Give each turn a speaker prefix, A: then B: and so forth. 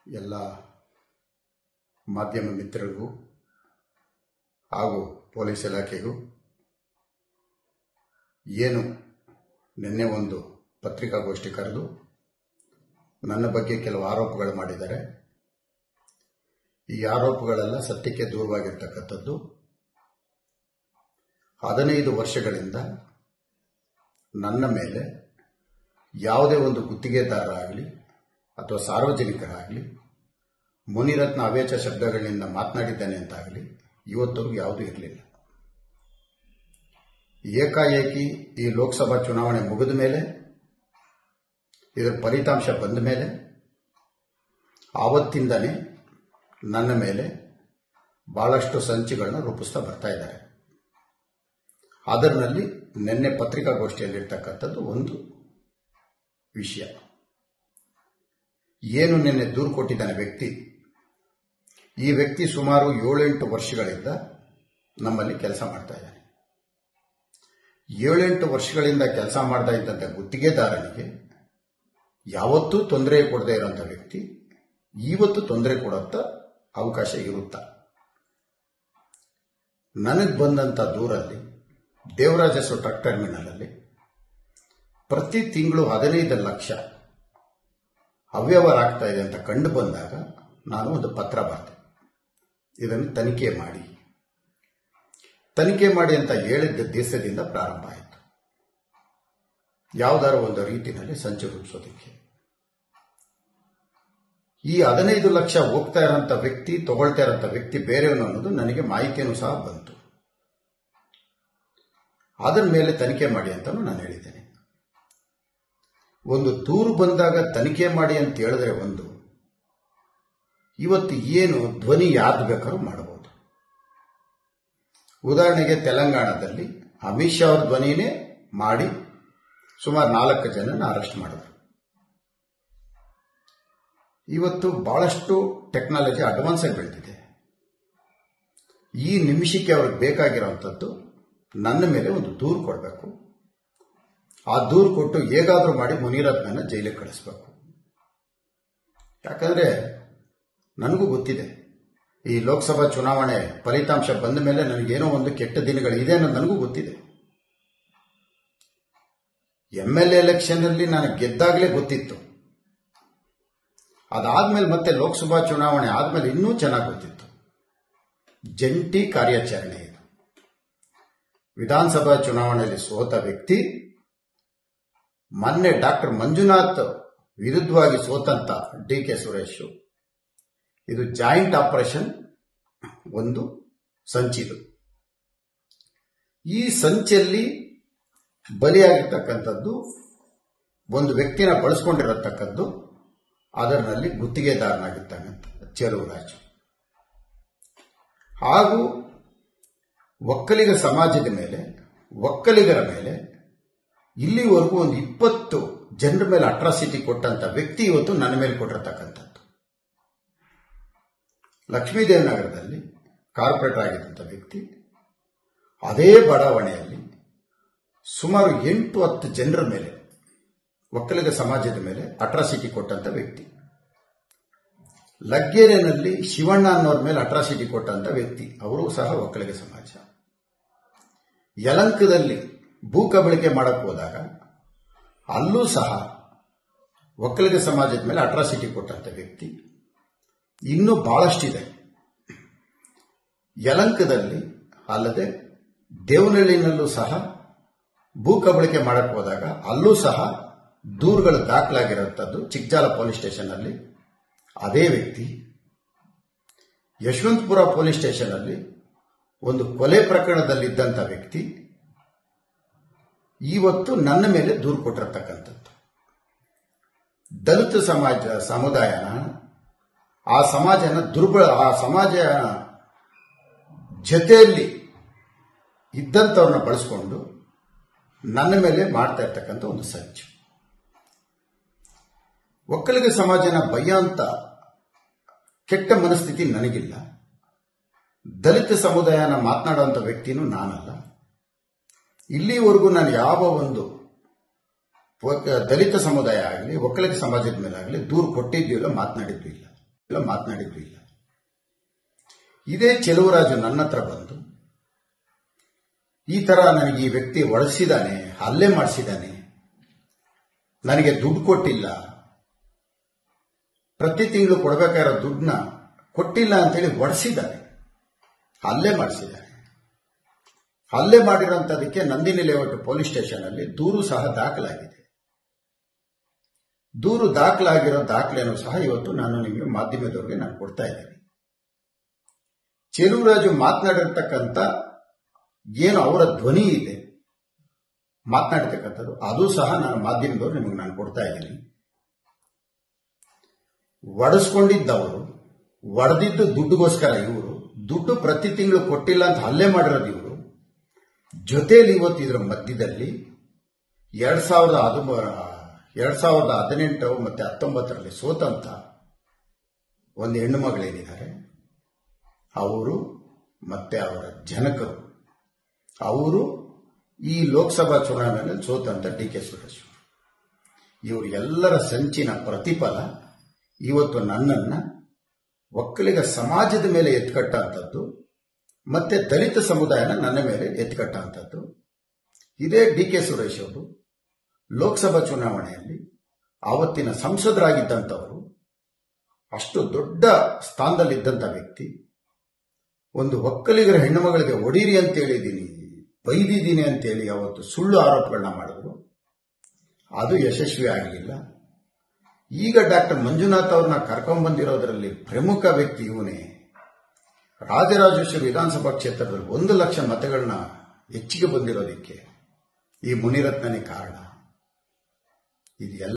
A: ಎಲ್ಲ ಮಾಧ್ಯಮ ಮಿತ್ರರಿಗೂ ಹಾಗೂ ಪೊಲೀಸ್ ಇಲಾಖೆಗೂ ಏನು ನಿನ್ನೆ ಒಂದು ಪತ್ರಿಕಾಗೋಷ್ಠಿ ಕರೆದು ನನ್ನ ಬಗ್ಗೆ ಕೆಲವು ಆರೋಪಗಳು ಮಾಡಿದ್ದಾರೆ. ಈ ಆರೋಪಗಳೆಲ್ಲ ಸತ್ಯಕ್ಕೆ ದೂರವಾಗಿರ್ತಕ್ಕಂಥದ್ದು. 15 ವರ್ಷಗಳಿಂದ ನನ್ನ ಮೇಲೆ ಯಾವುದೇ ಒಂದು ಗುತ್ತಿಗೆದಾರ ಆಗಲಿ ಅಥವಾ ಸಾರ್ವಜನಿಕರಾಗಲಿ ಮುನಿರತ್ನ ಅವೇಚ ಶಬ್ದಗಳಿಂದ ಮಾತನಾಡಿದ್ದೇನೆ ಅಂತಾಗಲಿ ಇವತ್ತವರೆಗೂ ಯಾವುದೂ ಇರಲಿಲ್ಲ. ಏಕಾಏಕಿ ಈ ಲೋಕಸಭಾ ಚುನಾವಣೆ ಮುಗಿದ ಮೇಲೆ, ಇದರ ಫಲಿತಾಂಶ ಬಂದ ಮೇಲೆ ಆವತ್ತಿಂದನೇ ನನ್ನ ಮೇಲೆ ಬಹಳಷ್ಟು ಸಂಚುಗಳನ್ನ ರೂಪಿಸ್ತಾ ಬರ್ತಾ ಇದ್ದಾರೆ. ಅದರಲ್ಲಿ ನಿನ್ನೆ ಪತ್ರಿಕಾಗೋಷ್ಠಿಯಲ್ಲಿರ್ತಕ್ಕಂಥದ್ದು ಒಂದು ವಿಷಯ. ಏನು ನಿನ್ನೆ ದೂರು ಕೊಟ್ಟಿದ್ದಾನೆ ವ್ಯಕ್ತಿ, ಈ ವ್ಯಕ್ತಿ ಸುಮಾರು 7-8 ವರ್ಷಗಳಿಂದ ನಮ್ಮಲ್ಲಿ ಕೆಲಸ ಮಾಡ್ತಾ ಇದ್ದಾನೆ. 7-8 ವರ್ಷಗಳಿಂದ ಕೆಲಸ ಮಾಡ್ತಾ ಇದ್ದಂಥ ಗುತ್ತಿಗೆದಾರನಿಗೆ ಯಾವತ್ತೂ ತೊಂದರೆ ಕೊಡದೇ ಇರೋಂಥ ವ್ಯಕ್ತಿ ಇವತ್ತು ತೊಂದರೆ ಕೊಡುವಂಥ ಅವಕಾಶ ಇರುತ್ತಾ? ನನಗೆ ಬಂದಂಥ ದೂರಲ್ಲಿ ದೇವರಾಜ ಟ್ರಕ್ ಟರ್ಮಿನಲ್ ಅಲ್ಲಿ ಪ್ರತಿ ತಿಂಗಳು 15 ಲಕ್ಷ ಅವ್ಯವಹಾರ ಆಗ್ತಾ ಇದೆ ಅಂತ ಕಂಡು ಬಂದಾಗ ನಾನು ಒಂದು ಪತ್ರ ಬರೆದೆ, ಇದನ್ನು ತನಿಖೆ ಮಾಡಿ ಅಂತ ಹೇಳಿದ್ದ ದಿವಸದಿಂದ ಪ್ರಾರಂಭ ಆಯಿತು. ಯಾವುದಾದ್ರು ಒಂದು ರೀತಿಯಲ್ಲಿ ಸಂಚು ರೂಪಿಸೋದಕ್ಕೆ ಈ 15 ಲಕ್ಷ ಹೋಗ್ತಾ ಇರೋಂಥ ವ್ಯಕ್ತಿ, ತಗೊಳ್ತಾ ಇರೋಂಥ ವ್ಯಕ್ತಿ ಬೇರೆಯವನು ಅನ್ನೋದು ನನಗೆ ಮಾಹಿತಿಯೂ ಸಹ ಬಂತು. ಅದರ ಮೇಲೆ ತನಿಖೆ ಮಾಡಿ ಅಂತಾನು ನಾನು ಹೇಳಿದ್ದೇನೆ. ಒಂದು ದೂರು ಬಂದಾಗ ತನಿಖೆ ಮಾಡಿ ಅಂತ ಹೇಳಿದ್ರೆ ಒಂದು, ಇವತ್ತು ಏನು ಧ್ವನಿ ಯಾರು ಬೇಕಾದ್ರೂ ಮಾಡಬಹುದು. ಉದಾಹರಣೆಗೆ ತೆಲಂಗಾಣದಲ್ಲಿ ಅಮಿತ್ ಶಾ ಅವ್ರ ಧ್ವನಿನೇ ಮಾಡಿ ಸುಮಾರು 4 ಜನನ ಅರೆಸ್ಟ್ ಮಾಡಿದ್ರು. ಇವತ್ತು ಬಹಳಷ್ಟು ಟೆಕ್ನಾಲಜಿ ಅಡ್ವಾನ್ಸ್ ಆಗಿ ಬೆಳೆದಿದೆ. ಈ ನಿಮಿಷಕ್ಕೆ ಅವ್ರಿಗೆ ಬೇಕಾಗಿರುವಂಥದ್ದು ನನ್ನ ಮೇಲೆ ಒಂದು ದೂರು ಕೊಡಬೇಕು. ಆ ದೂರು ಕೊಟ್ಟು ಹೇಗಾದ್ರೂ ಮಾಡಿ ಮುನಿರತ್ನನ ಜೈಲಿಗೆ ಕಳಿಸ್ಬೇಕು. ಯಾಕಂದ್ರೆ ನನಗೂ ಗೊತ್ತಿದೆ, ಈ ಲೋಕಸಭಾ ಚುನಾವಣೆ ಫಲಿತಾಂಶ ಬಂದ ಮೇಲೆ ನನಗೇನೋ ಒಂದು ಕೆಟ್ಟ ದಿನಗಳಿದೆ ಅನ್ನೋದು ನನಗೂ ಗೊತ್ತಿದೆ. MLA ಎಲೆಕ್ಷನ್ ಅಲ್ಲಿ ನಾನು ಗೆದ್ದಾಗಲೇ ಗೊತ್ತಿತ್ತು. ಅದಾದ್ಮೇಲೆ ಮತ್ತೆ ಲೋಕಸಭಾ ಚುನಾವಣೆ ಆದ್ಮೇಲೆ ಇನ್ನೂ ಚೆನ್ನಾಗಿ ಗೊತ್ತಿತ್ತು. ಜಂಟಿ ಕಾರ್ಯಾಚರಣೆ ಇದು. ವಿಧಾನಸಭಾ ಚುನಾವಣೆಯಲ್ಲಿ ಸೋತ ವ್ಯಕ್ತಿ ಮೊನ್ನೆ ಡಾಕ್ಟರ್ ಮಂಜುನಾಥ್ ವಿರುದ್ಧವಾಗಿ ಸೋತಂತ DK ಸುರೇಶ್, ಇದು ಜಾಯಿಂಟ್ ಆಪರೇಷನ್ ಒಂದು ಸಂಚಿದು. ಈ ಸಂಚಲ್ಲಿ ಬಲಿಯಾಗಿರ್ತಕ್ಕಂಥದ್ದು ಒಂದು ವ್ಯಕ್ತಿನ ಬಳಸ್ಕೊಂಡಿರತಕ್ಕದ್ದು, ಅದರಲ್ಲಿ ಗುತ್ತಿಗೆದಾರನಾಗಿರ್ತಕ್ಕಂಥ ಚೆಲುವರಾಜು ಹಾಗೂ ಒಕ್ಕಲಿಗರ ಮೇಲೆ ಇಲ್ಲಿವರೆಗೂ ಒಂದು 20 ಜನರ ಮೇಲೆ ಅಟ್ರಾಸಿಟಿ ಕೊಟ್ಟಂತ ವ್ಯಕ್ತಿ ಇವತ್ತು ನನ್ನ ಮೇಲೆ ಕೊಟ್ಟಿರತಕ್ಕಂಥದ್ದು. ಲಕ್ಷ್ಮೀದೇವನಗರದಲ್ಲಿ ಕಾರ್ಪೊರೇಟರ್ ಆಗಿದ್ದಂಥ ವ್ಯಕ್ತಿ ಅದೇ ಬಡಾವಣೆಯಲ್ಲಿ ಸುಮಾರು 8-10 ಜನರ ಮೇಲೆ, ಒಕ್ಕಲಿಗ ಸಮಾಜದ ಮೇಲೆ ಅಟ್ರಾಸಿಟಿ ಕೊಟ್ಟಂತ ವ್ಯಕ್ತಿ. ಲಗ್ಗೆರೆನಲ್ಲಿ ಶಿವಣ್ಣ ಅನ್ನೋರ ಮೇಲೆ ಅಟ್ರಾಸಿಟಿ ಕೊಟ್ಟಂತ ವ್ಯಕ್ತಿ, ಅವರು ಸಹ ಒಕ್ಕಲಿಗ ಸಮಾಜ. ಯಲಂಕದಲ್ಲಿ ಭೂ ಕಬಳಿಕೆ ಮಾಡಕ್ಕೆ ಹೋದಾಗ ಅಲ್ಲೂ ಸಹ ಒಕ್ಕಲಿಗ ಸಮಾಜದ ಮೇಲೆ ಅಟ್ರಾಸಿಟಿ ಕೊಟ್ಟಂತ ವ್ಯಕ್ತಿ. ಇನ್ನೂ ಬಹಳಷ್ಟಿದೆ. ಯಲಂಕದಲ್ಲಿ ಅಲ್ಲದೆ ದೇವನಹಳ್ಳಿನಲ್ಲೂ ಸಹ ಭೂ ಕಬಳಿಕೆ ಮಾಡಕ್ಕೆ ಹೋದಾಗ ಅಲ್ಲೂ ಸಹ ದೂರುಗಳು ದಾಖಲಾಗಿರುವಂಥದ್ದು ಚಿಕ್ಕಜಾಲ ಪೊಲೀಸ್ ಸ್ಟೇಷನ್ ಅಲ್ಲಿ ಅದೇ ವ್ಯಕ್ತಿ. ಯಶವಂತಪುರ ಪೊಲೀಸ್ ಸ್ಟೇಷನ್ ಅಲ್ಲಿ ಒಂದು ಕೊಲೆ ಪ್ರಕರಣದಲ್ಲಿದ್ದಂಥ ವ್ಯಕ್ತಿ ಇವತ್ತು ನನ್ನ ಮೇಲೆ ದೂರು ಕೊಟ್ಟಿರತಕ್ಕಂಥದ್ದು. ದಲಿತ ಸಮುದಾಯನ, ಆ ಸಮಾಜ ಜೊತೆಯಲ್ಲಿ ಇದ್ದಂಥವ್ರನ್ನ ಬಳಸ್ಕೊಂಡು ನನ್ನ ಮೇಲೆ ಮಾಡ್ತಾ ಇರ್ತಕ್ಕಂಥ ಒಂದು ಸಂಚು. ಒಕ್ಕಲಿಗ ಸಮಾಜನ ಬಯ್ಯಂತ ಕೆಟ್ಟ ಮನಸ್ಥಿತಿ ನನಗಿಲ್ಲ. ದಲಿತ ಸಮುದಾಯನ ಮಾತನಾಡುವಂಥ ವ್ಯಕ್ತಿನೂ ನಾನಲ್ಲ. ಇಲ್ಲಿವರೆಗೂ ನಾನು ಯಾವ ಒಂದು ದಲಿತ ಸಮುದಾಯ ಆಗಲಿ ಒಕ್ಕಲಿಗ ಸಮಾಜದ ಮೇಲೆ ಆಗಲಿ ದೂರು ಕೊಟ್ಟಿದ್ದೀವಿಲ್ಲ, ಮಾತನಾಡಿದ್ದು ಇಲ್ಲ. ಮಾತನಾಡಿದ್ರು ಇಲ್ಲ. ಇದೇ ಚೆಲುವರಾಜು ನನ್ನ ಹತ್ರ ಬಂದು ಈ ತರ ನನಗೆ ಈ ವ್ಯಕ್ತಿ ಒಳಸಿದಾನೆ, ಹಲ್ಲೆ ಮಾಡಿಸಿದಾನೆ, ನನಗೆ ದುಡ್ಡು ಕೊಟ್ಟಿಲ್ಲ, ಪ್ರತಿ ತಿಂಗಳು ಕೊಡಬೇಕಾಗಿರೋ ದುಡ್ಡನ್ನ ಕೊಟ್ಟಿಲ್ಲ ಅಂತೇಳಿ ಒಡಿಸಿದ್ದಾನೆ, ಹಲ್ಲೆ ಮಾಡಿಸಿದ್ದಾನೆ. ಹಲ್ಲೆ ಮಾಡಿರೋಂಥದಕ್ಕೆ ನಂದಿನಿ ಲೇಔಟ್ ಪೊಲೀಸ್ ಸ್ಟೇಷನ್ ಅಲ್ಲಿ ದೂರು ಸಹ ದಾಖಲಾಗಿದೆ. ದೂರು ದಾಖಲಾಗಿರೋ ದಾಖಲೆನೂ ಸಹ ಇವತ್ತು ನಾನು ನಿಮಗೆ ಮಾಧ್ಯಮದವರಿಗೆ ನಾನು ಕೊಡ್ತಾ ಇದ್ದೀನಿ. ಚೆಲುವರಾಜು ಮಾತನಾಡಿರ್ತಕ್ಕಂಥ ಏನು ಅವರ ಧ್ವನಿ ಇದೆ ಮಾತನಾಡಿರ್ತಕ್ಕಂಥದ್ದು, ಅದು ಸಹ ನಾನು ಮಾಧ್ಯಮದವರು ನಿಮಗೆ ನಾನು ಕೊಡ್ತಾ ಇದ್ದೀನಿ. ಒಡಿಸ್ಕೊಂಡಿದ್ದವರು, ಒಡೆದಿದ್ದು ದುಡ್ಡುಗೋಸ್ಕರ ಇವರು, ದುಡ್ಡು ಪ್ರತಿ ತಿಂಗಳು ಕೊಟ್ಟಿಲ್ಲ ಅಂತ ಹಲ್ಲೆ ಮಾಡಿರೋದು ಇವರು. ಜೊತೆಯಲ್ಲಿ ಇವತ್ತು ಇದರ ಮಧ್ಯದಲ್ಲಿ 2018 ಮತ್ತೆ 19ರಲ್ಲಿ ಸೋತಂತ ಒಂದು ಹೆಣ್ಣು ಮಗಳೇನಿದ್ದಾರೆ ಅವರು ಮತ್ತೆ ಅವರ ಜನಕರು, ಅವರು ಈ ಲೋಕಸಭಾ ಚುನಾವಣೆಯಲ್ಲಿ ಸೋತಂತ ಡಿ.ಕೆ. ಸುರೇಶ್, ಇವರು ಎಲ್ಲರ ಸಂಚಿನ ಪ್ರತಿಫಲ ಇವತ್ತು ನನ್ನನ್ನ ಒಕ್ಕಲಿಗ ಸಮಾಜದ ಮೇಲೆ ಎತ್ಕಟ್ಟಂಥದ್ದು ಮತ್ತೆ ದಲಿತ ಸಮುದಾಯನ ನನ್ನ ಮೇಲೆ ಎತ್ಕಟ್ಟಂಥದ್ದು. ಇದೇ ಡಿ.ಕೆ. ಸುರೇಶ್ ಅವರು ಲೋಕಸಭಾ ಚುನಾವಣೆಯಲ್ಲಿ ಆವತ್ತಿನ ಸಂಸದರಾಗಿದ್ದಂಥವರು, ಅಷ್ಟು ದೊಡ್ಡ ಸ್ಥಾನದಲ್ಲಿದ್ದಂಥ ವ್ಯಕ್ತಿ, ಒಂದು ಒಕ್ಕಲಿಗರ ಹೆಣ್ಣುಮಗಳಿಗೆ ಹೊಡೀರಿ ಅಂತ ಹೇಳಿದ್ದೀನಿ, ಬೈದಿದ್ದೀನಿ ಅಂತೇಳಿ ಅವತ್ತು ಸುಳ್ಳು ಆರೋಪಗಳನ್ನ ಮಾಡಿದ್ರು. ಅದು ಯಶಸ್ವಿ ಆಗಲಿಲ್ಲ. ಈಗ ಡಾಕ್ಟರ್ ಮಂಜುನಾಥ್ ಅವ್ರನ್ನ ಕರ್ಕೊಂಡ್ಬಂದಿರೋದ್ರಲ್ಲಿ ಪ್ರಮುಖ ವ್ಯಕ್ತಿ ಇವನೇ. ರಾಜರಾಜೇಶ್ವರಿ ವಿಧಾನಸಭಾ ಕ್ಷೇತ್ರದಲ್ಲಿ 1 ಲಕ್ಷ ಮತಗಳನ್ನ ಹೆಚ್ಚಿಗೆ ಬಂದಿರೋದಕ್ಕೆ ಈ ಮುನಿರತ್ನನೇ ಕಾರಣ. ಇದು